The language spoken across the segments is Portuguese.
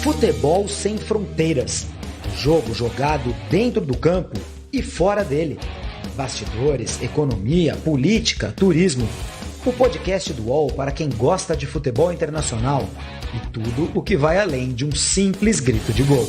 Futebol sem fronteiras. Jogo jogado dentro do campo e fora dele. Bastidores, economia, política, turismo. O podcast do UOL para quem gosta de futebol internacional e tudo o que vai além de um simples grito de gol.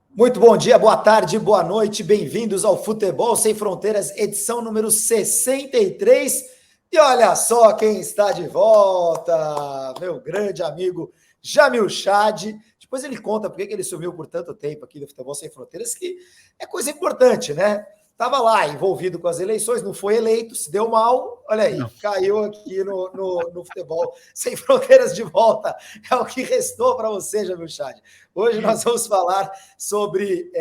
Muito bom dia, boa tarde, boa noite, bem-vindos ao Futebol Sem Fronteiras, edição número 63. E olha só quem está de volta, meu grande amigo Jamil Chad. Depois ele conta por que ele sumiu por tanto tempo aqui do Futebol Sem Fronteiras, que é coisa importante, né? Estava lá envolvido com as eleições, não foi eleito, se deu mal, olha aí, caiu aqui no Futebol Sem Fronteiras de volta. É o que restou para você, Jamil Chad. Hoje nós vamos falar sobre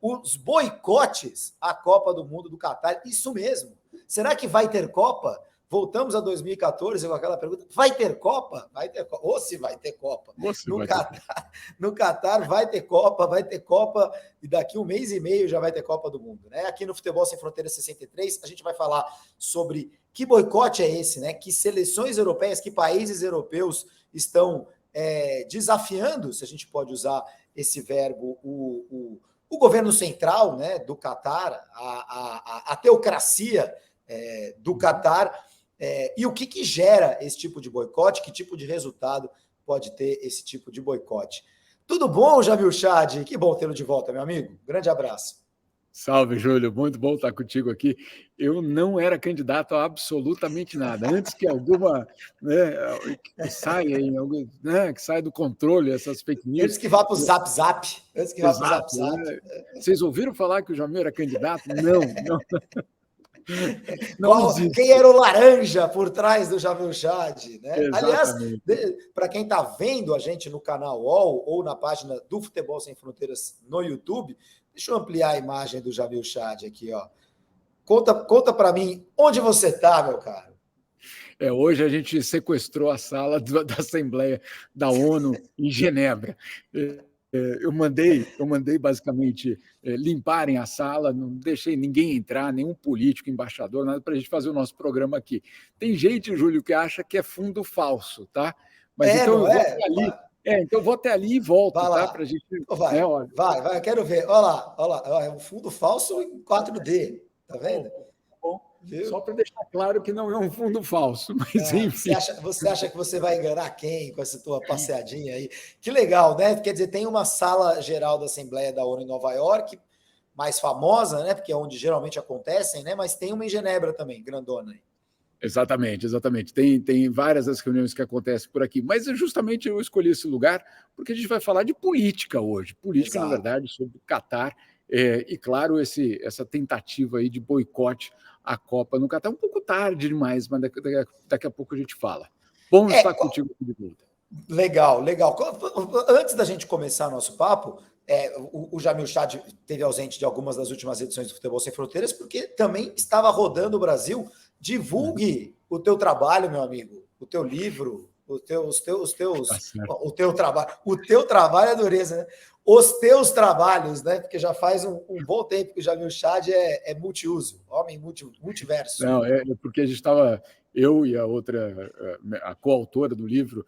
os boicotes à Copa do Mundo do Catar. Isso mesmo. Será que vai ter Copa? Voltamos a 2014 com aquela pergunta: vai ter Copa? Vai ter Copa. Ou se vai ter Copa. No Catar vai ter Copa, e daqui um mês e meio já vai ter Copa do Mundo, né? Aqui no Futebol Sem Fronteiras 63, a gente vai falar sobre que boicote é esse, né? Que seleções europeias, que países europeus estão desafiando, se a gente pode usar esse verbo, o governo central, né, do Catar, a teocracia do Catar. E o que gera esse tipo de boicote? Que tipo de resultado pode ter esse tipo de boicote? Tudo bom, Jamil Chad? Que bom tê-lo de volta, meu amigo. Grande abraço. Salve, Júlio. Muito bom estar contigo aqui. Eu não era candidato a absolutamente nada. Antes que alguma que saia que saia do controle essas fake news. Antes que vá para o Zap. Vocês ouviram falar que o Jamil era candidato? Não. Quem era o laranja por trás do Jamil Chad, né? Aliás, para quem está vendo a gente no canal UOL ou na página do Futebol Sem Fronteiras no YouTube, deixa eu ampliar a imagem do Jamil Chad aqui, ó. Conta para mim onde você está, meu caro. Hoje a gente sequestrou a sala da Assembleia da ONU em Genebra. Eu mandei basicamente limparem a sala, não deixei ninguém entrar, nenhum político, embaixador, nada, para a gente fazer o nosso programa aqui. Tem gente, Júlio, que acha que é fundo falso, tá? Mas então eu vou até ali. Então eu vou até ali e volto, tá? Para a gente. Vai, quero ver. Olha lá, é um fundo falso em 4D, tá vendo? Bom. Só para deixar claro que não é um fundo falso, mas enfim. Você acha que você vai enganar quem com essa tua passeadinha aí? Que legal, né? Quer dizer, tem uma sala geral da Assembleia da ONU em Nova York, mais famosa, né? Porque é onde geralmente acontecem, né? Mas tem uma em Genebra também, grandona aí. Exatamente. Tem várias das reuniões que acontecem por aqui, mas justamente eu escolhi esse lugar porque a gente vai falar de política hoje. Política, exato. Na verdade, sobre o Catar e, claro, essa tentativa aí de boicote à Copa no Catar. Um pouco tarde demais, mas daqui a pouco a gente fala. Bom estar contigo de volta. Legal. Antes da gente começar nosso papo, o Jamil Chad esteve ausente de algumas das últimas edições do Futebol Sem Fronteiras, porque também estava rodando o Brasil. Divulgue o teu trabalho, meu amigo, o teu livro, o teu trabalho. O teu trabalho é dureza, né? Os teus trabalhos, né? Porque já faz um bom tempo que o Jamil Chad é multiuso, homem multiverso. Não, porque a gente estava, eu e a outra, a coautora do livro,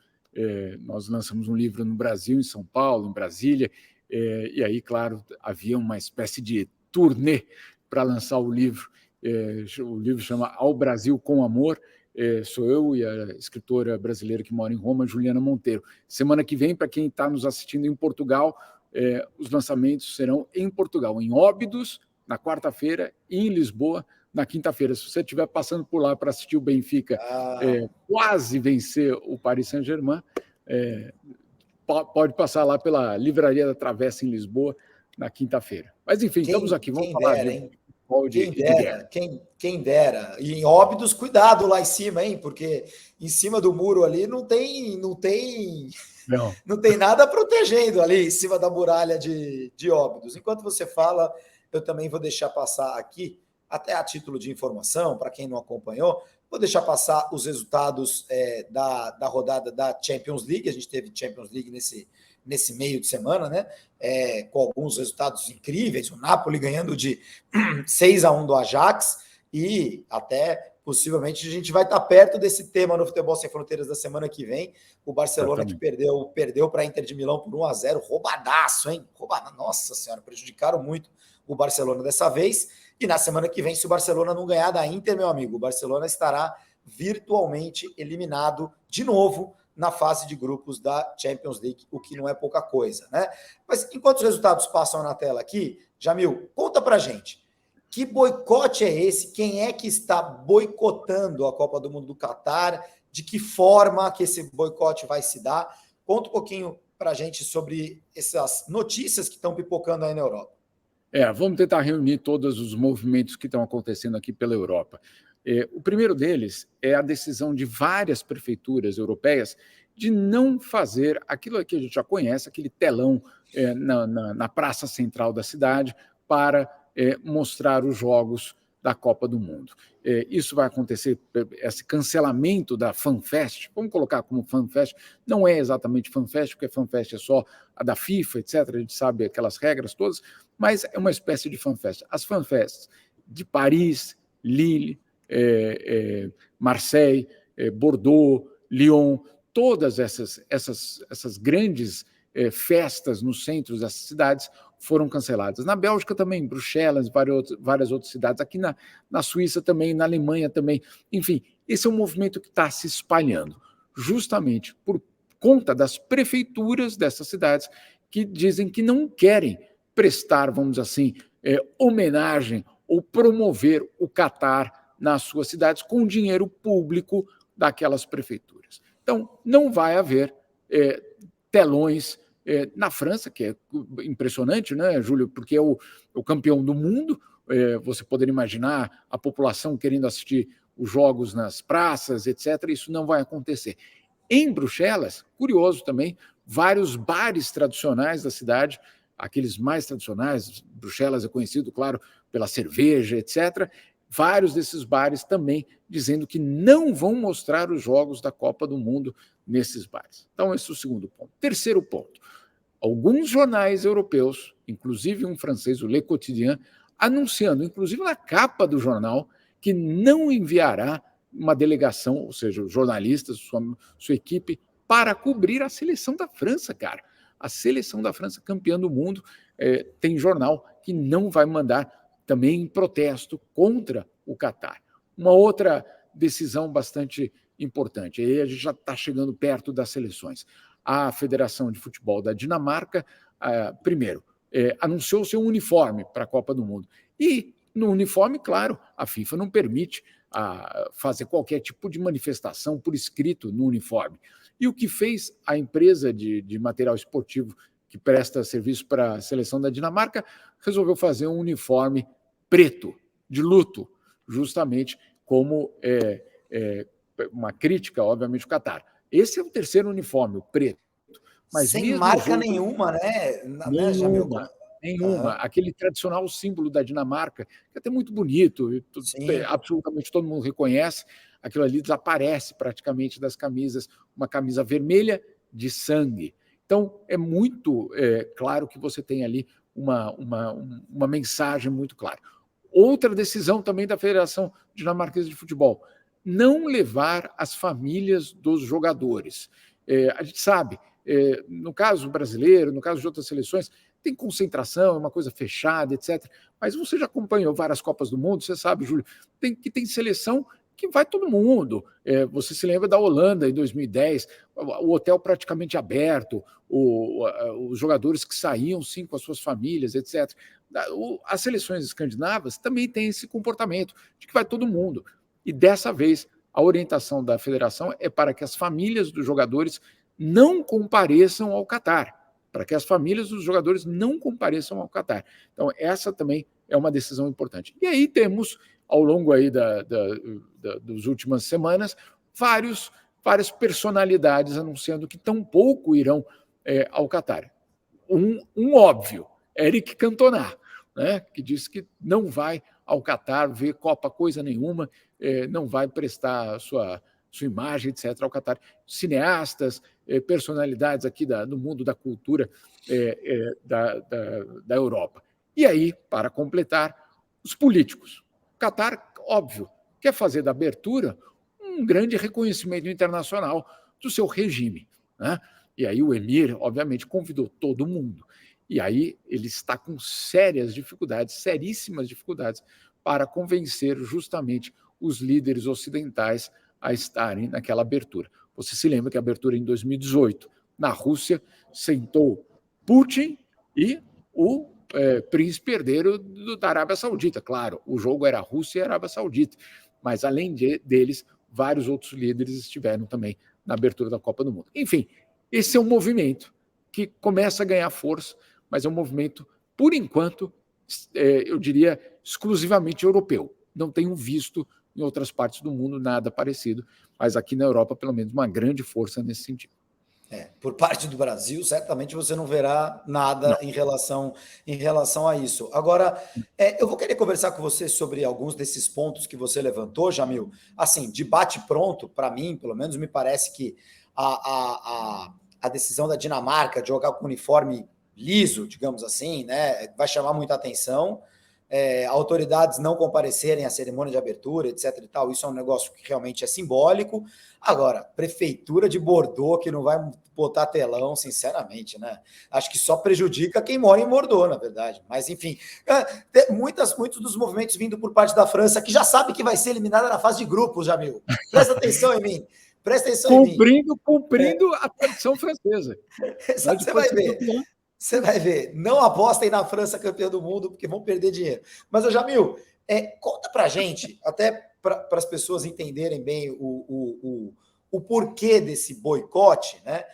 nós lançamos um livro no Brasil, em São Paulo, em Brasília, e aí, claro, havia uma espécie de turnê para lançar o livro. O livro chama Ao Brasil com Amor. Sou eu e a escritora brasileira que mora em Roma, Juliana Monteiro. Semana que vem, para quem está nos assistindo em Portugal, os lançamentos serão em Portugal, em Óbidos, na quarta-feira, e em Lisboa, na quinta-feira. Se você estiver passando por lá para assistir o Benfica quase vencer o Paris Saint-Germain, pode passar lá pela Livraria da Travessa, em Lisboa, na quinta-feira. Mas, enfim, estamos aqui. Vamos falar de... Quem dera. E em Óbidos, cuidado lá em cima, hein? Porque em cima do muro ali não tem nada protegendo ali em cima da muralha de Óbidos. Enquanto você fala, eu também vou deixar passar aqui, até a título de informação, para quem não acompanhou, vou deixar passar os resultados da rodada da Champions League. A gente teve Champions League nesse meio de semana, né? Com alguns resultados incríveis, o Napoli ganhando de 6-1 do Ajax, e até possivelmente a gente vai estar perto desse tema no Futebol Sem Fronteiras da semana que vem. O Barcelona que perdeu para a Inter de Milão por 1-0, roubadaço, hein? Nossa Senhora, prejudicaram muito o Barcelona dessa vez. E na semana que vem, se o Barcelona não ganhar da Inter, meu amigo, o Barcelona estará virtualmente eliminado de novo na fase de grupos da Champions League, o que não é pouca coisa, né? Mas enquanto os resultados passam na tela aqui, Jamil, conta pra gente, que boicote é esse? Quem é que está boicotando a Copa do Mundo do Catar? De que forma que esse boicote vai se dar? Conta um pouquinho pra gente sobre essas notícias que estão pipocando aí na Europa. Vamos tentar reunir todos os movimentos que estão acontecendo aqui pela Europa. O primeiro deles é a decisão de várias prefeituras europeias de não fazer aquilo que a gente já conhece, aquele telão na praça central da cidade para mostrar os jogos da Copa do Mundo. Isso vai acontecer, esse cancelamento da FanFest, vamos colocar como FanFest, não é exatamente FanFest, porque FanFest é só a da FIFA, etc., a gente sabe aquelas regras todas, mas é uma espécie de FanFest. As FanFests de Paris, Lille, Marseille, Bordeaux, Lyon, todas essas grandes festas nos centros das cidades foram canceladas. Na Bélgica também, Bruxelas, várias outras cidades, aqui na Suíça também, na Alemanha também. Enfim, esse é um movimento que está se espalhando, justamente por conta das prefeituras dessas cidades que dizem que não querem prestar, vamos dizer assim, homenagem ou promover o Catar nas suas cidades com dinheiro público daquelas prefeituras. Então, não vai haver telões na França, que é impressionante, né, Júlio, porque é o campeão do mundo. Você poderia imaginar a população querendo assistir os jogos nas praças, etc. Isso não vai acontecer. Em Bruxelas, curioso também, vários bares tradicionais da cidade, aqueles mais tradicionais, Bruxelas é conhecido, claro, pela cerveja, etc., vários desses bares também dizendo que não vão mostrar os jogos da Copa do Mundo nesses bares. Então, esse é o segundo ponto. Terceiro ponto. Alguns jornais europeus, inclusive um francês, o Le Quotidien, anunciando, inclusive na capa do jornal, que não enviará uma delegação, ou seja, os jornalistas, sua equipe, para cobrir a seleção da França, cara. A seleção da França, campeã do mundo, tem jornal que não vai mandar, também em protesto contra o Catar. Uma outra decisão bastante importante, aí a gente já está chegando perto das seleções. A Federação de Futebol da Dinamarca, primeiro, anunciou seu uniforme para a Copa do Mundo. E no uniforme, claro, a FIFA não permite fazer qualquer tipo de manifestação por escrito no uniforme. E o que fez a empresa de material esportivo que presta serviço para a seleção da Dinamarca resolveu fazer um uniforme preto, de luto, justamente como uma crítica, obviamente, ao Catar. Esse é o terceiro uniforme, o preto. Mas sem marca nenhuma, né? Nenhuma. Aquele tradicional símbolo da Dinamarca, que é até muito bonito, absolutamente todo mundo reconhece, aquilo ali desaparece praticamente das camisas, uma camisa vermelha de sangue. Então, é muito claro que você tem ali uma mensagem muito clara. Outra decisão também da Federação Dinamarquesa de Futebol, não levar as famílias dos jogadores. A gente sabe, no caso brasileiro, no caso de outras seleções, tem concentração, é uma coisa fechada, etc. Mas você já acompanhou várias Copas do Mundo, você sabe, Júlio, tem seleção que vai todo mundo. Você se lembra da Holanda, em 2010, o hotel praticamente aberto, os jogadores que saíam, sim, com as suas famílias, etc. As seleções escandinavas também têm esse comportamento de que vai todo mundo. E dessa vez, a orientação da federação é para que as famílias dos jogadores não compareçam ao Catar, para que as famílias dos jogadores não compareçam ao Catar. Então, essa também é uma decisão importante. E aí temos, ao longo aí das últimas semanas, várias personalidades anunciando que tampouco irão ao Catar. Um óbvio, Eric Cantona, né, que disse que não vai ao Catar ver Copa coisa nenhuma, não vai prestar sua imagem, etc., ao Catar. Cineastas, personalidades aqui do mundo da cultura da Europa. E aí, para completar, os políticos. O Catar, óbvio, quer fazer da abertura um grande reconhecimento internacional do seu regime, né? E aí o emir, obviamente, convidou todo mundo. E aí ele está com sérias dificuldades, seríssimas dificuldades, para convencer justamente os líderes ocidentais a estarem naquela abertura. Você se lembra que a abertura em 2018, na Rússia, sentou Putin e o príncipe herdeiro da Arábia Saudita. Claro, o jogo era Rússia e Arábia Saudita, mas além deles, vários outros líderes estiveram também na abertura da Copa do Mundo. Enfim, esse é um movimento que começa a ganhar força, mas é um movimento, por enquanto, eu diria, exclusivamente europeu. Não tenho visto em outras partes do mundo nada parecido, mas aqui na Europa, pelo menos, uma grande força nesse sentido. Por parte do Brasil, certamente você não verá nada em relação a isso. Agora, eu vou querer conversar com você sobre alguns desses pontos que você levantou, Jamil. Assim, debate pronto, para mim, pelo menos, me parece que a decisão da Dinamarca de jogar com uniforme liso, digamos assim, né, vai chamar muita atenção. Autoridades não comparecerem à cerimônia de abertura, etc. e tal, isso é um negócio que realmente é simbólico. Agora, prefeitura de Bordeaux que não vai botar telão, sinceramente, né? Acho que só prejudica quem mora em Bordeaux, na verdade. Mas, enfim, muitos dos movimentos vindo por parte da França, que já sabe que vai ser eliminada na fase de grupos, Jamil. Presta atenção em mim. Presta atenção em mim. Cumprindo a tradição francesa. Você vai ver. Você vai ver. Não apostem na França campeã do mundo, porque vão perder dinheiro. Mas, Jamil, conta pra gente, até para as pessoas entenderem bem o porquê desse boicote, né?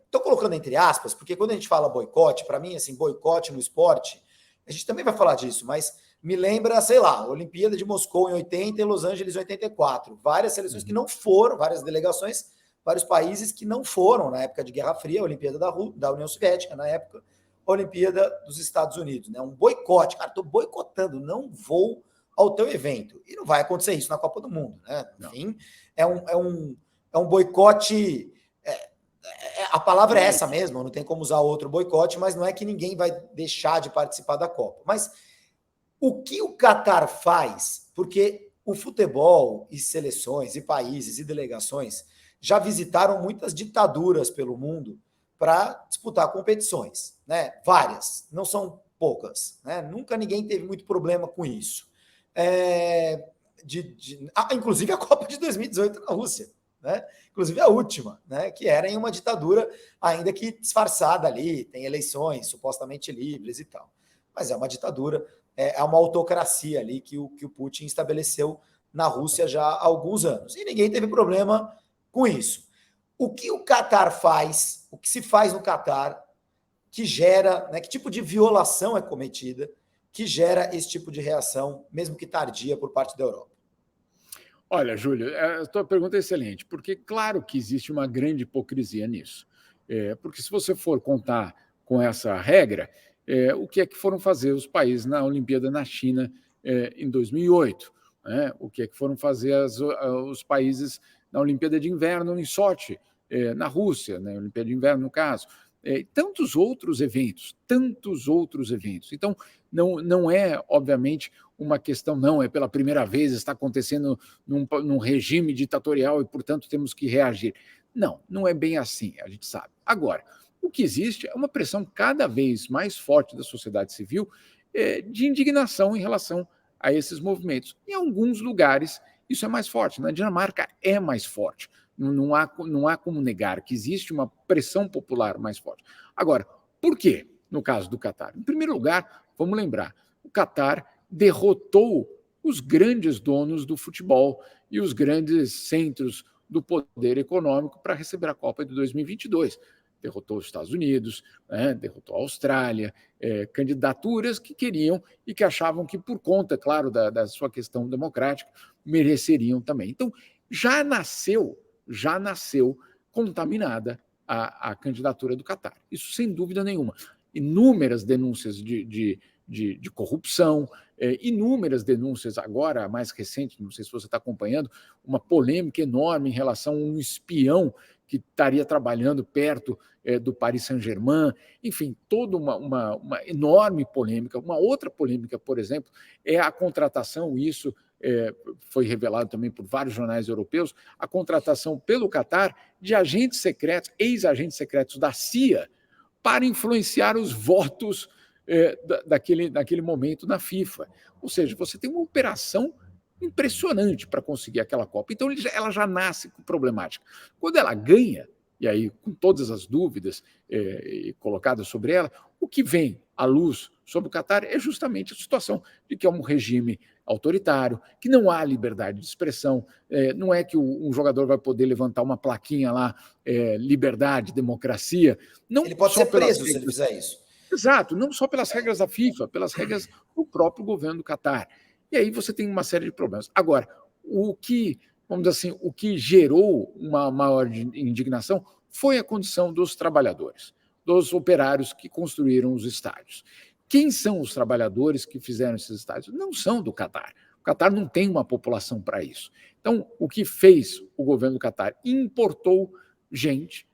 Estou colocando entre aspas, porque quando a gente fala boicote, para mim, assim, boicote no esporte, a gente também vai falar disso, mas me lembra, sei lá, Olimpíada de Moscou em 80 e Los Angeles em 84. Várias seleções que não foram, várias delegações, vários países que não foram na época de Guerra Fria, a Olimpíada da União Soviética, na época, a Olimpíada dos Estados Unidos, né? Um boicote, cara, estou boicotando, não vou ao teu evento. E não vai acontecer isso na Copa do Mundo, né? Enfim, é um boicote. A palavra é essa mesmo, não tem como usar outro boicote, mas não é que ninguém vai deixar de participar da Copa. Mas o que o Catar faz? Porque o futebol e seleções e países e delegações já visitaram muitas ditaduras pelo mundo para disputar competições, né? Várias, não são poucas, né? Nunca ninguém teve muito problema com isso. Inclusive a Copa de 2018 na Rússia, né? Inclusive a última, né? Que era em uma ditadura ainda que disfarçada ali, tem eleições supostamente livres e tal, mas é uma ditadura, é uma autocracia ali que o Putin estabeleceu na Rússia já há alguns anos, e ninguém teve problema com isso. O que o Catar faz, o que se faz no Catar, que gera, né, que tipo de violação é cometida, que gera esse tipo de reação, mesmo que tardia, por parte da Europa? Olha, Júlio, a tua pergunta é excelente, porque claro que existe uma grande hipocrisia nisso. Porque se você for contar com essa regra, o que é que foram fazer os países na Olimpíada na China em 2008? Né? O que é que foram fazer os países na Olimpíada de Inverno em Sochi, na Rússia, na Olimpíada de Inverno, no caso. Tantos outros eventos. Então, não é, obviamente, uma questão, não, é pela primeira vez, está acontecendo num regime ditatorial e, portanto, temos que reagir. Não é bem assim, a gente sabe. Agora, o que existe é uma pressão cada vez mais forte da sociedade civil de indignação em relação a esses movimentos. Em alguns lugares, isso é mais forte. Na Dinamarca é mais forte. Não há como negar que existe uma pressão popular mais forte. Agora, por quê no caso do Catar? Em primeiro lugar, vamos lembrar, o Catar derrotou os grandes donos do futebol e os grandes centros do poder econômico para receber a Copa de 2022. Derrotou os Estados Unidos, né, derrotou a Austrália, candidaturas que queriam e que achavam que, por conta, claro, da sua questão democrática, mereceriam também. Então, já nasceu contaminada a candidatura do Catar. Isso sem dúvida nenhuma. Inúmeras denúncias de corrupção, inúmeras denúncias, agora a mais recente, não sei se você está acompanhando, uma polêmica enorme em relação a um espião que estaria trabalhando perto do Paris Saint-Germain, enfim, toda uma enorme polêmica. Uma outra polêmica, por exemplo, é a contratação, isso foi revelado também por vários jornais europeus, a contratação pelo Catar de agentes secretos, ex-agentes secretos da CIA, para influenciar os votos daquele momento na FIFA. Ou seja, você tem uma operação impressionante para conseguir aquela Copa. Então, ela já nasce problemática. Quando ela ganha, e aí com todas as dúvidas colocadas sobre ela, o que vem à luz sobre o Catar é justamente a situação de que é um regime autoritário, que não há liberdade de expressão, não é que um jogador vai poder levantar uma plaquinha lá, liberdade, democracia. Não ele pode ser preso se ele fizer isso. Exato, não só pelas regras da FIFA, pelas regras do próprio governo do Catar. E aí você tem uma série de problemas. Agora, vamos dizer assim, o que gerou uma maior indignação foi a condição dos trabalhadores, dos operários que construíram os estádios. Quem são os trabalhadores que fizeram esses estádios? Não são do Catar. O Catar não tem uma população para isso. Então, o que fez o governo do Catar? Importou gente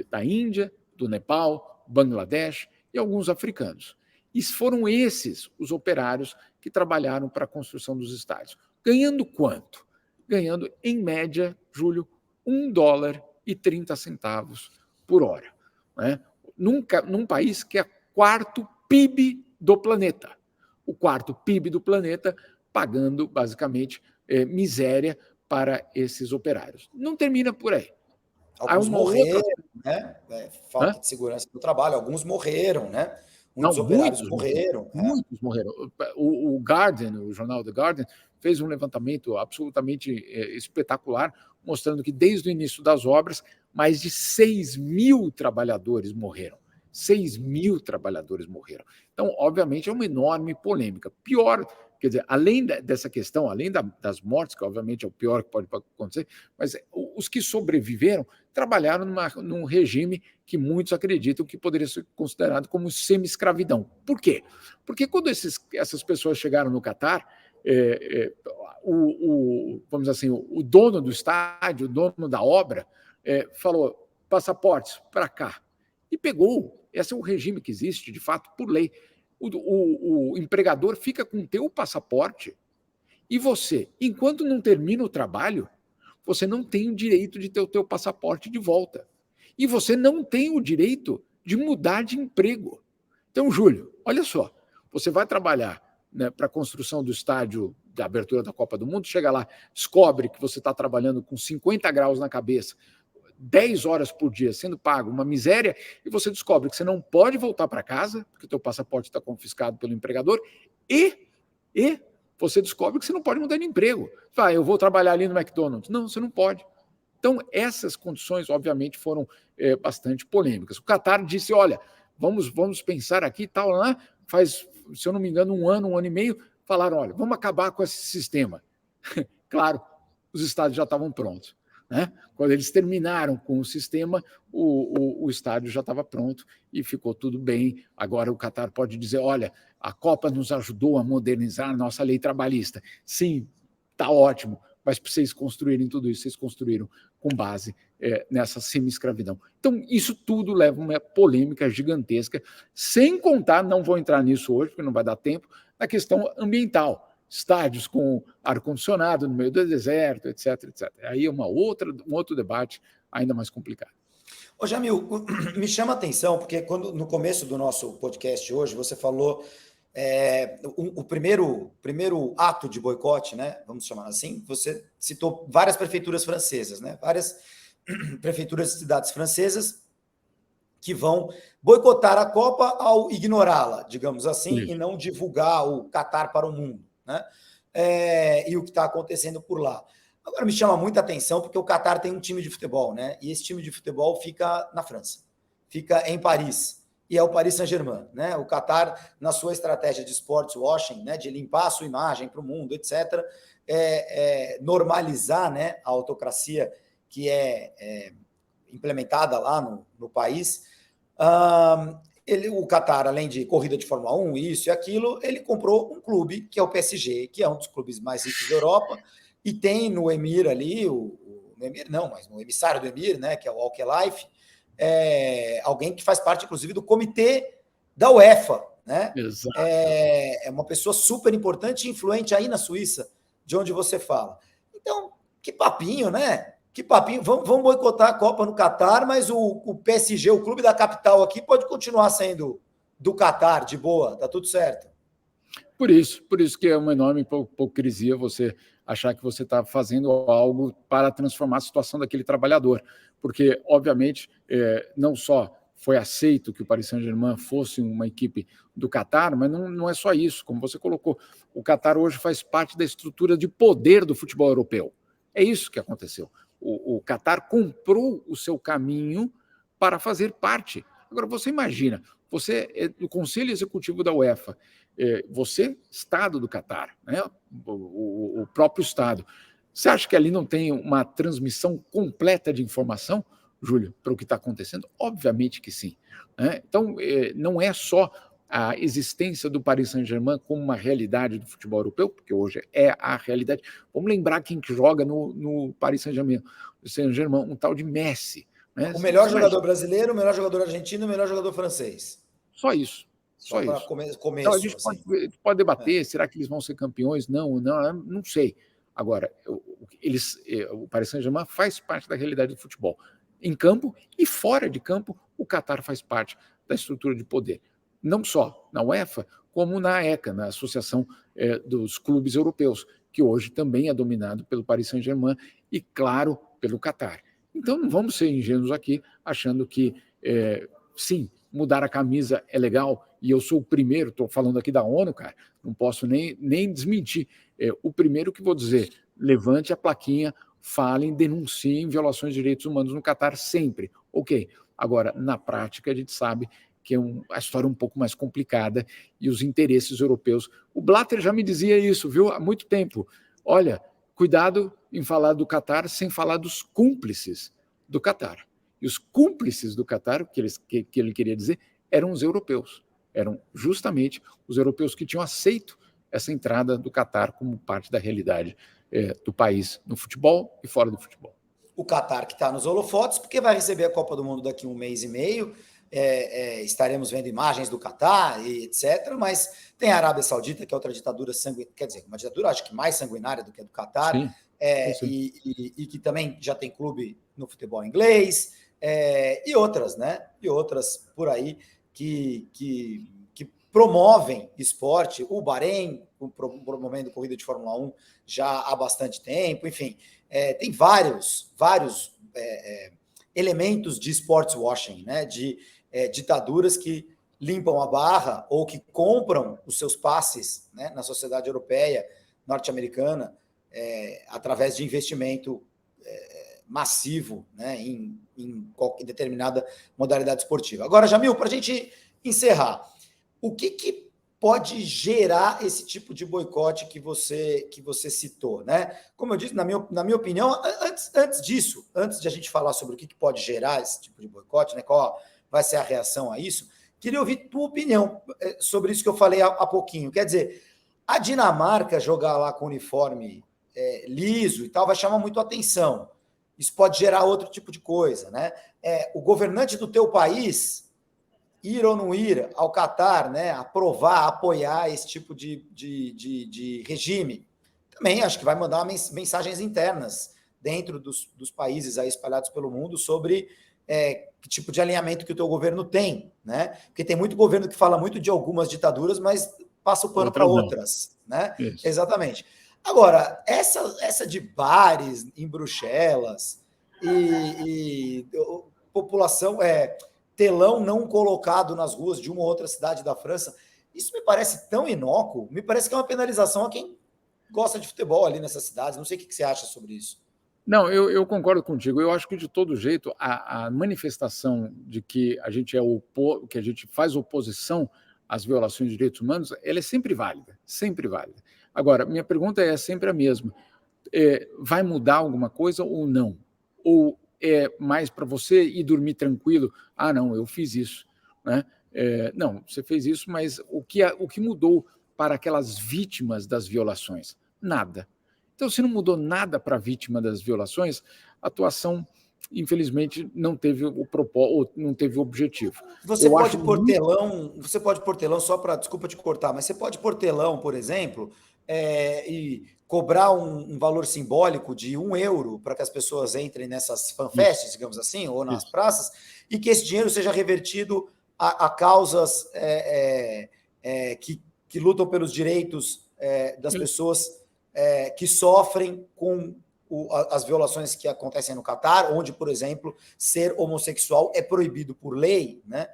da Índia, do Nepal, Bangladesh e alguns africanos. E foram esses os operários que trabalharam para a construção dos estádios. Ganhando quanto? Ganhando, em média, Júlio, $1,30 por hora. Né? Num país que é quarto PIB do planeta. O quarto PIB do planeta pagando, basicamente, miséria para esses operários. Não termina por aí. Alguns morreram, né? Falta de segurança do trabalho, alguns morreram, né? Muitos operários morreram. Muitos morreram. O Guardian, o jornal The Guardian, fez um levantamento absolutamente espetacular, mostrando que desde o início das obras, mais de 6.000 trabalhadores morreram. 6.000 trabalhadores morreram. Então, obviamente, é uma enorme polêmica. Pior, quer dizer, além dessa questão, além das mortes, que obviamente é o pior que pode acontecer, mas os que sobreviveram trabalharam num regime que muitos acreditam que poderia ser considerado como semi-escravidão. Por quê? Porque quando essas pessoas chegaram no Catar, vamos dizer assim, o dono do estádio, o dono da obra, falou: passaportes para cá. E pegou. Esse é o regime que existe, de fato, por lei. O empregador fica com o teu passaporte e você, enquanto não termina o trabalho, você não tem o direito de ter o teu passaporte de volta. E você não tem o direito de mudar de emprego. Então, Júlio, olha só, você vai trabalhar, né, para a construção do estádio da abertura da Copa do Mundo, chega lá, descobre que você está trabalhando com 50 graus na cabeça, 10 horas por dia sendo pago, uma miséria, e você descobre que você não pode voltar para casa, porque o teu passaporte está confiscado pelo empregador, e você descobre que você não pode mudar de emprego. Eu vou trabalhar ali no McDonald's. Não, você não pode. Então, essas condições, obviamente, foram bastante polêmicas. O Catar disse, olha, vamos pensar aqui e tal, lá, faz, se eu não me engano, um ano e meio, falaram, olha, vamos acabar com esse sistema. Claro, os estádios já estavam prontos. Né? Quando eles terminaram com o sistema, o estádio já estava pronto e ficou tudo bem. Agora o Catar pode dizer, olha, a Copa nos ajudou a modernizar a nossa lei trabalhista. Sim, está ótimo, mas para vocês construírem tudo isso, vocês construíram com base nessa semi-escravidão. Então, isso tudo leva a uma polêmica gigantesca, sem contar, não vou entrar nisso hoje, porque não vai dar tempo, na questão ambiental. Estádios com ar-condicionado no meio do deserto, etc, etc. Aí é um outro debate ainda mais complicado. Ô, Jamil, me chama a atenção, porque quando no começo do nosso podcast hoje, você falou o primeiro ato de boicote, né? Vamos chamar assim, você citou várias prefeituras francesas, né? Várias prefeituras de cidades francesas que vão boicotar a Copa ao ignorá-la, digamos assim, e não divulgar o Catar para o mundo. Né? E o que está acontecendo por lá. Agora me chama muita atenção porque o Catar tem um time de futebol, né? E esse time de futebol fica na França, fica em Paris, e é o Paris Saint-Germain, né? O Catar, na sua estratégia de sports washing, né, de limpar a sua imagem para o mundo, etc., normalizar, né, a autocracia que é implementada lá no país. O Catar, além de corrida de Fórmula 1, isso e aquilo, ele comprou um clube, que é o PSG, que é um dos clubes mais ricos da Europa, e tem no Emir ali, o Emir não, mas no emissário do Emir, né, que é o Al-Khelaifi, alguém que faz parte, inclusive, do comitê da UEFA, né? Exato. É uma pessoa super importante e influente aí na Suíça, de onde você fala. Então, que papinho, né? Que papinho. Vamos boicotar a Copa no Catar, mas o PSG, o clube da capital aqui, pode continuar sendo do Catar, de boa, tá tudo certo. Por isso que é uma enorme hipocrisia você achar que você está fazendo algo para transformar a situação daquele trabalhador, porque, obviamente, não só foi aceito que o Paris Saint-Germain fosse uma equipe do Catar, mas não é só isso, como você colocou, o Catar hoje faz parte da estrutura de poder do futebol europeu. É isso que aconteceu. O Catar comprou o seu caminho para fazer parte. Agora, você imagina, você é do Conselho Executivo da UEFA, você, Estado do Catar, né? O próprio Estado. Você acha que ali não tem uma transmissão completa de informação, Júlio, para o que está acontecendo? Obviamente que sim. Né? Então, não é só a existência do Paris Saint-Germain como uma realidade do futebol europeu, porque hoje é a realidade. Vamos lembrar quem que joga no Paris Saint-Germain, um tal de Messi. Né? O melhor jogador brasileiro, o melhor jogador argentino e o melhor jogador francês. Só isso. Só para isso. começo, então, a gente assim. pode debater, será que eles vão ser campeões? Não sei. Agora, o Paris Saint-Germain faz parte da realidade do futebol. Em campo e fora de campo, o Catar faz parte da estrutura de poder. Não só na UEFA, como na ECA, na Associação dos Clubes Europeus, que hoje também é dominado pelo Paris Saint-Germain e, claro, pelo Catar. Então, não vamos ser ingênuos aqui, achando que, sim, mudar a camisa é legal, e eu sou o primeiro, estou falando aqui da ONU, cara, não posso nem desmentir. O primeiro que vou dizer, levante a plaquinha, falem, denunciem violações de direitos humanos no Catar sempre. Ok. Agora, na prática, a gente sabe que é a história um pouco mais complicada e os interesses europeus. O Blatter já me dizia isso, viu, há muito tempo. Olha, cuidado em falar do Catar sem falar dos cúmplices do Catar. E os cúmplices do Catar, que ele queria dizer, eram os europeus. Eram justamente os europeus que tinham aceito essa entrada do Catar como parte da realidade do país no futebol e fora do futebol. O Catar que está nos holofotes, porque vai receber a Copa do Mundo daqui a 1 mês e meio, estaremos vendo imagens do Catar e etc., mas tem a Arábia Saudita, que é outra ditadura sanguinária, quer dizer, uma ditadura acho que mais sanguinária do que a do Catar, sim. E que também já tem clube no futebol inglês, e outras, né? E outras por aí que promovem esporte. O Bahrein, promovendo corrida de Fórmula 1 já há bastante tempo, enfim, tem vários elementos de sports washing, né? De ditaduras que limpam a barra ou que compram os seus passes, né, na sociedade europeia, norte-americana, através de investimento massivo, né, em determinada modalidade esportiva. Agora, Jamil, para a gente encerrar, o que pode gerar esse tipo de boicote que você citou, né? Como eu disse, na minha opinião, antes disso, antes de a gente falar sobre o que pode gerar esse tipo de boicote, né, qual vai ser a reação a isso, queria ouvir tua opinião sobre isso que eu falei há pouquinho. Quer dizer, a Dinamarca jogar lá com uniforme liso e tal vai chamar muito atenção. Isso pode gerar outro tipo de coisa, né? O governante do teu país ir ou não ir ao Catar, né, aprovar, apoiar esse tipo de regime, também acho que vai mandar mensagens internas dentro dos países aí espalhados pelo mundo sobre que tipo de alinhamento que o teu governo tem, né? Porque tem muito governo que fala muito de algumas ditaduras, mas passa o pano para outras, né? Isso. Exatamente. Agora, essa de bares em Bruxelas e população telão não colocado nas ruas de uma ou outra cidade da França, isso me parece tão inócuo, me parece que é uma penalização a quem gosta de futebol ali nessas cidades. Não sei o que você acha sobre isso. Não, eu concordo contigo. Eu acho que, de todo jeito, a manifestação de que a gente que a gente faz oposição às violações de direitos humanos, ela é sempre válida, sempre válida. Agora, minha pergunta é sempre a mesma. Vai mudar alguma coisa ou não? Ou é mais para você ir dormir tranquilo? Ah, não, eu fiz isso, né? Não, você fez isso, mas o que mudou para aquelas vítimas das violações? Nada. Então, se não mudou nada para a vítima das violações, atuação, infelizmente, não teve o propósito, não teve o objetivo. Você pode pôr telão, só para, desculpa te cortar, mas você pode pôr telão, por exemplo, e cobrar um valor simbólico de €1 para que as pessoas entrem nessas fanfests, digamos assim, ou nas praças, e que esse dinheiro seja revertido a causas que lutam pelos direitos das pessoas que sofrem com as violações que acontecem no Catar, onde, por exemplo, ser homossexual é proibido por lei, né?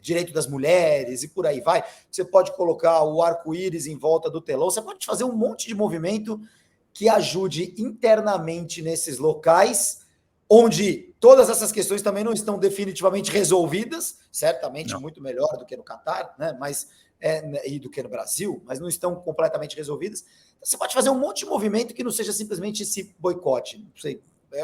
Direito das mulheres e por aí vai. Você pode colocar o arco-íris em volta do telão, você pode fazer um monte de movimento que ajude internamente nesses locais, onde todas essas questões também não estão definitivamente resolvidas, certamente muito melhor do que no Catar, né? E do que no Brasil, mas não estão completamente resolvidas. Você pode fazer um monte de movimento que não seja simplesmente esse boicote. Não sei,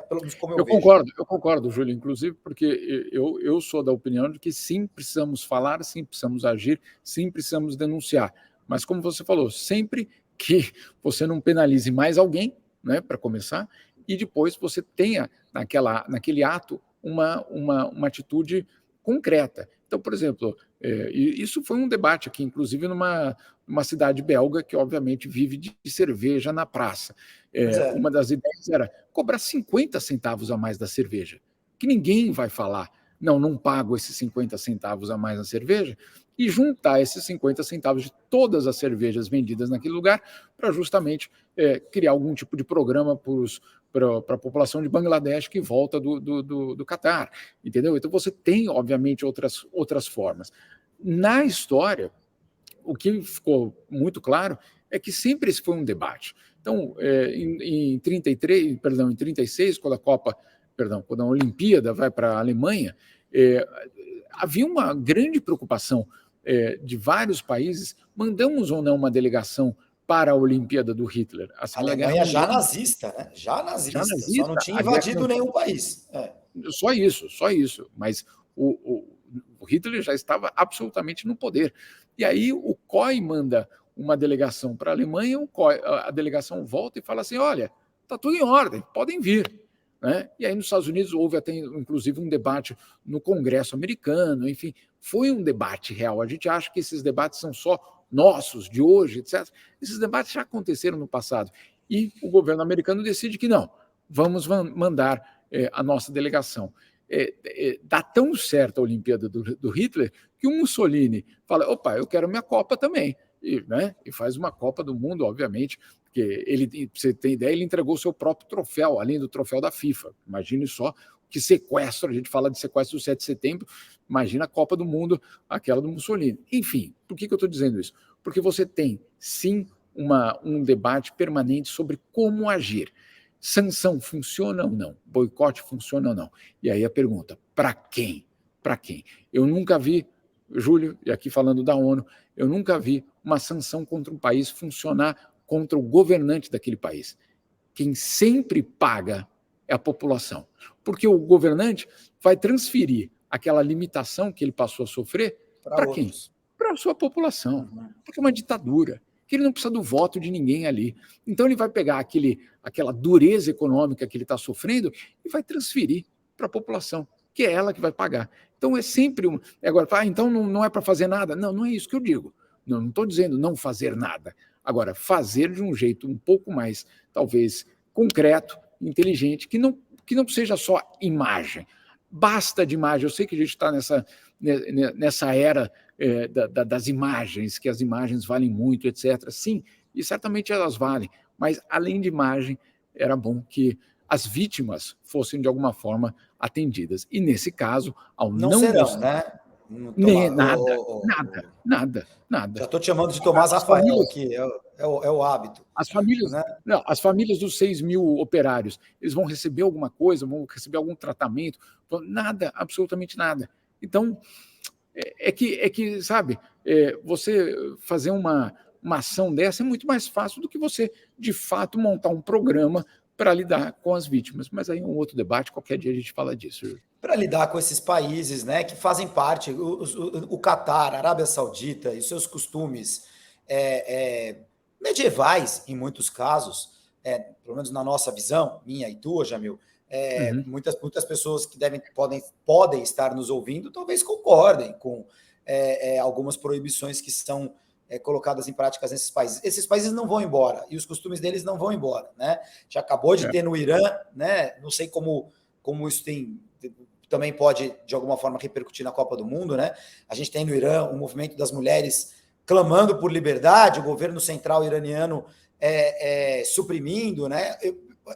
pelo menos como eu vejo. Eu concordo, Júlio, inclusive, porque eu sou da opinião de que sim, precisamos falar, sim, precisamos agir, sim, precisamos denunciar. Mas, como você falou, sempre que você não penalize mais alguém, né, para começar, e depois você tenha naquele ato uma atitude concreta. Então, por exemplo, isso foi um debate aqui, inclusive numa cidade belga que, obviamente, vive de cerveja na praça. Uma das ideias era cobrar 50 centavos a mais da cerveja, que ninguém vai falar, não pago esses 50 centavos a mais na cerveja, e juntar esses 50 centavos de todas as cervejas vendidas naquele lugar para justamente criar algum tipo de programa para a população de Bangladesh que volta do Catar, entendeu? Então você tem, obviamente, outras formas. Na história, o que ficou muito claro é que sempre esse foi um debate. Então, em 36, quando a Olimpíada vai para a Alemanha, havia uma grande preocupação de vários países. Mandamos ou não uma delegação para a Olimpíada do Hitler? A Alemanha já nazista, né? Já nazista, só não tinha invadido nenhum país. Só isso. Mas o Hitler já estava absolutamente no poder. E aí o COI manda uma delegação para a Alemanha, a delegação volta e fala assim, olha, está tudo em ordem, podem vir. Né? E aí nos Estados Unidos houve até, inclusive, um debate no Congresso americano, enfim, foi um debate real. A gente acha que esses debates são só nossos, de hoje, etc. Esses debates já aconteceram no passado. E o governo americano decide que não, vamos mandar a nossa delegação. Dá tão certo a Olimpíada do Hitler que o Mussolini fala, opa, eu quero minha Copa também. E faz uma Copa do Mundo, obviamente, porque ele, você tem ideia, ele entregou o seu próprio troféu, além do troféu da FIFA. Imagine só que sequestro, a gente fala de sequestro do 7 de setembro, imagina a Copa do Mundo, aquela do Mussolini. Enfim, por que eu estou dizendo isso? Porque você tem, sim, um debate permanente sobre como agir. Sanção funciona ou não? Boicote funciona ou não? E aí a pergunta, para quem? Para quem? Eu nunca vi, Júlio, e aqui falando da ONU, eu nunca vi uma sanção contra um país funcionar contra o governante daquele país. Quem sempre paga é a população. Porque o governante vai transferir aquela limitação que ele passou a sofrer para quem? Para a sua população. Porque é uma ditadura, que ele não precisa do voto de ninguém ali. Então ele vai pegar aquela dureza econômica que ele está sofrendo e vai transferir para a população, que é ela que vai pagar. Então é sempre agora, então não é para fazer nada? Não é isso que eu digo. Não estou dizendo não fazer nada. Agora, fazer de um jeito um pouco mais, talvez, concreto, inteligente, que não seja só imagem. Basta de imagem. Eu sei que a gente está nessa era das imagens, que as imagens valem muito, etc. Sim, e certamente elas valem, mas além de imagem, era bom que as vítimas fossem de alguma forma atendidas. E nesse caso, ao não serão, mostrar, né? Nada. Já estou te chamando de Tomás Rafael aqui, é o hábito. As famílias, né? Não, as famílias dos 6 mil operários, eles vão receber alguma coisa, vão receber algum tratamento? Nada, absolutamente nada. Então, sabe, você fazer uma ação dessa é muito mais fácil do que você, de fato, montar um programa para lidar com as vítimas. Mas aí é um outro debate, qualquer dia a gente fala disso. Para lidar com esses países, né, que fazem parte, o Catar, a Arábia Saudita e seus costumes medievais, em muitos casos, pelo menos na nossa visão, minha e tua, Jamil, muitas pessoas que podem estar nos ouvindo talvez concordem com algumas proibições que são colocadas em práticas nesses países. Esses países não vão embora e os costumes deles não vão embora, né? Já acabou de ter no Irã, né? Não sei como isso também pode, de alguma forma, repercutir na Copa do Mundo, né? A gente tem no Irã o movimento das mulheres clamando por liberdade, o governo central iraniano suprimindo, né?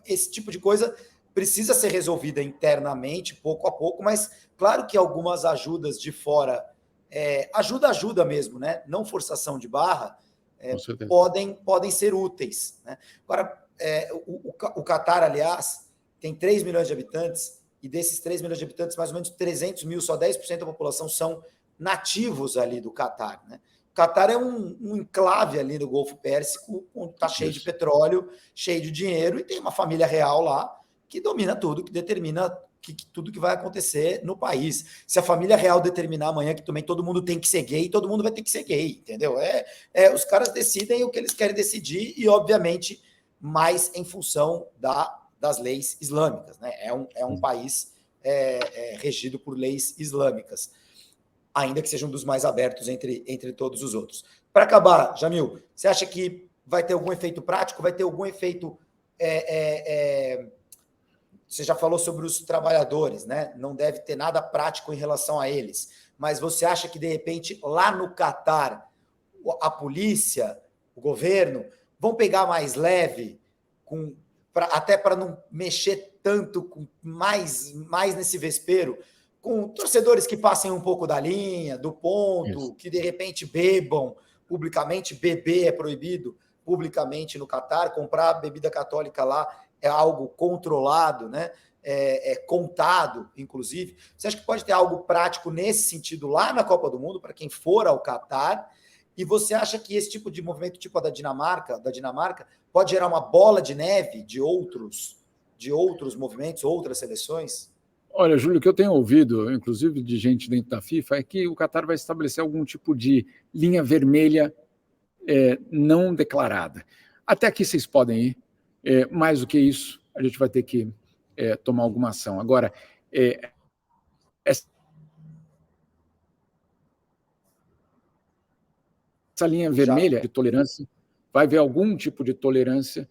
Esse tipo de coisa precisa ser resolvida internamente, pouco a pouco, mas claro que algumas ajudas de fora, ajuda mesmo, né? Não forçação de barra, podem ser úteis, né? Agora, o Catar, aliás, tem 3 milhões de habitantes, e desses 3 milhões de habitantes, mais ou menos 300 mil, só 10% da população são nativos ali do Catar, né? O Catar é um enclave ali do Golfo Pérsico, onde está cheio de petróleo, cheio de dinheiro, e tem uma família real lá que domina tudo, que determina tudo que vai acontecer no país. Se a família real determinar amanhã que também todo mundo tem que ser gay, todo mundo vai ter que ser gay, entendeu? Os caras decidem o que eles querem decidir e, obviamente, mais em função das leis islâmicas, né? É um país regido por leis islâmicas, ainda que seja um dos mais abertos entre todos os outros. Para acabar, Jamil, você acha que vai ter algum efeito prático? Vai ter algum efeito... Você já falou sobre os trabalhadores, né? Não deve ter nada prático em relação a eles. Mas você acha que, de repente, lá no Catar, a polícia, o governo, vão pegar mais leve, até para não mexer tanto, mais nesse vespeiro, com torcedores que passem um pouco da linha, do ponto, que de repente bebam publicamente? Beber é proibido publicamente no Catar, comprar bebida católica lá é algo controlado, né? Contado, inclusive. Você acha que pode ter algo prático nesse sentido lá na Copa do Mundo, para quem for ao Catar? E você acha que esse tipo de movimento, tipo a da Dinamarca, pode gerar uma bola de neve de outros movimentos, outras seleções? Olha, Júlio, o que eu tenho ouvido, inclusive de gente dentro da FIFA, é que o Catar vai estabelecer algum tipo de linha vermelha não declarada. Até aqui vocês podem ir. Mais do que isso, a gente vai ter que tomar alguma ação. Agora, essa linha vermelha de tolerância, vai haver algum tipo de tolerância,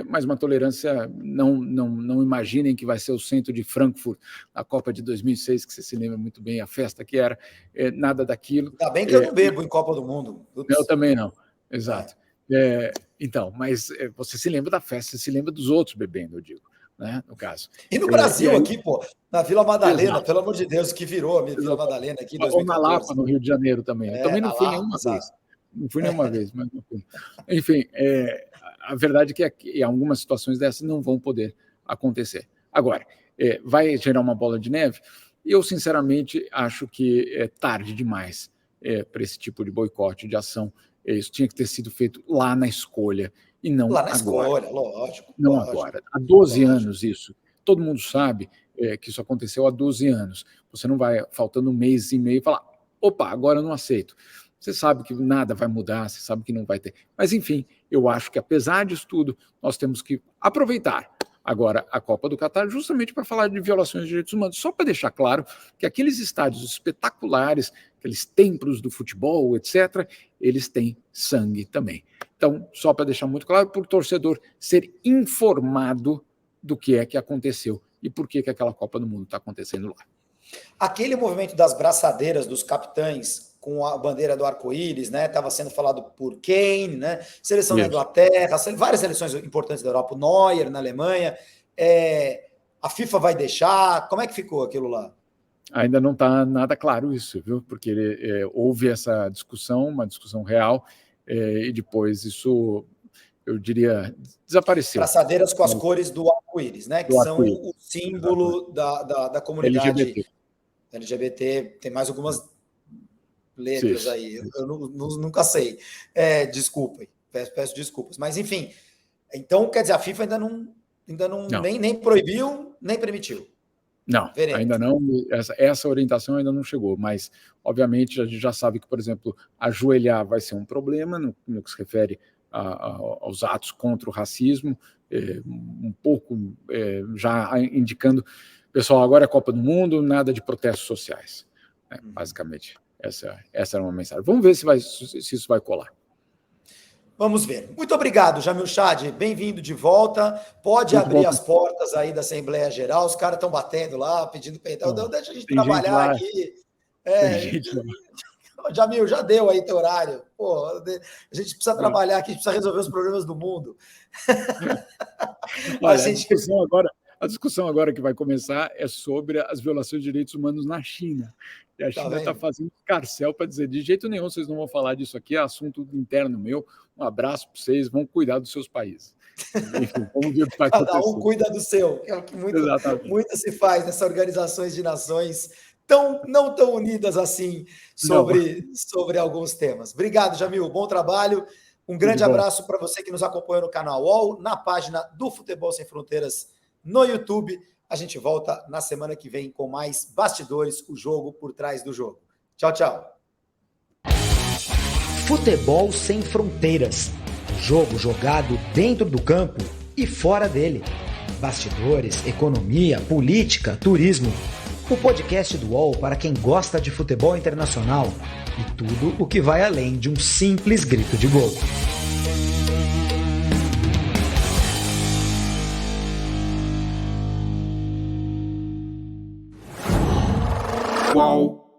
mas uma tolerância, não imaginem que vai ser o centro de Frankfurt, na Copa de 2006, que você se lembra muito bem, a festa que era, nada daquilo. Ainda bem que eu não bebo em Copa do Mundo. Eu também não, exato. Então, mas você se lembra da festa, você se lembra dos outros bebendo, eu digo, né, no caso. E no Brasil, aqui, pô, na Vila Madalena, pelo amor de Deus, que virou a Vila Madalena aqui em 2014. Ou na Lapa, no Rio de Janeiro também. Eu também não fui nenhuma vez. Não fui nenhuma vez, mas não fui. Enfim, a verdade é que algumas situações dessas não vão poder acontecer. Agora, vai gerar uma bola de neve? Eu, sinceramente, acho que é tarde demais para esse tipo de boicote, de ação. Isso tinha que ter sido feito lá na escolha e não agora. Lá na escolha, lógico. Não agora. Há 12 anos isso. Todo mundo sabe que isso aconteceu há 12 anos. Você não vai, faltando um mês e meio, falar, opa, agora eu não aceito. Você sabe que nada vai mudar, você sabe que não vai ter. Mas, enfim, eu acho que, apesar disso tudo, nós temos que aproveitar agora a Copa do Catar justamente para falar de violações de direitos humanos, só para deixar claro que aqueles estádios espetaculares, aqueles templos do futebol, etc., eles têm sangue também. Então, só para deixar muito claro, para o torcedor ser informado do que é que aconteceu e por que aquela Copa do Mundo está acontecendo lá. Aquele movimento das braçadeiras dos capitães com a bandeira do arco-íris, né? Estava sendo falado por Kane, né? Seleção da Inglaterra, várias seleções importantes da Europa, o Neuer na Alemanha. A FIFA vai deixar? Como é que ficou aquilo lá? Ainda não está nada claro isso, viu? Porque houve essa discussão, uma discussão real, e depois isso, eu diria, desapareceu. Braçadeiras com as cores do arco-íris, né? Que são o símbolo da comunidade LGBT. Tem mais algumas letras aí, eu nunca sei. Desculpem, peço desculpas. Mas, enfim, então, quer dizer, a FIFA ainda não. Nem proibiu, nem permitiu. Não, ainda não. Essa orientação ainda não chegou, mas, obviamente, a gente já sabe que, por exemplo, ajoelhar vai ser um problema no que se refere aos atos contra o racismo, um pouco já indicando, pessoal, agora é Copa do Mundo, nada de protestos sociais. Basicamente, essa era uma mensagem. Vamos ver se isso vai colar. Vamos ver. Muito obrigado, Jamil Chad. Bem-vindo de volta. Pode abrir as portas aí da Assembleia Geral. Os caras estão batendo lá, pedindo perdão. Não, deixa a gente trabalhar aqui. Jamil, já deu aí teu horário. Pô, a gente precisa trabalhar aqui, a gente precisa resolver os problemas do mundo. Olha, a discussão agora que vai começar é sobre as violações de direitos humanos na China. E a China está fazendo escarcéu para dizer, de jeito nenhum vocês não vão falar disso aqui, é assunto interno meu. Um abraço para vocês, vão cuidar dos seus países. Enfim, vamos ver o que vai acontecer. Cada um cuida do seu, que é o que muito se faz nessas organizações de nações não tão unidas assim sobre alguns temas. Obrigado, Jamil, bom trabalho. Um grande abraço para você que nos acompanha no canal UOL, na página do Futebol Sem Fronteiras no YouTube. A gente volta na semana que vem com mais bastidores, o jogo por trás do jogo. Tchau, tchau. Futebol Sem Fronteiras. Jogo jogado dentro do campo e fora dele. Bastidores, economia, política, turismo. O podcast do UOL para quem gosta de futebol internacional e tudo o que vai além de um simples grito de gol. UOL.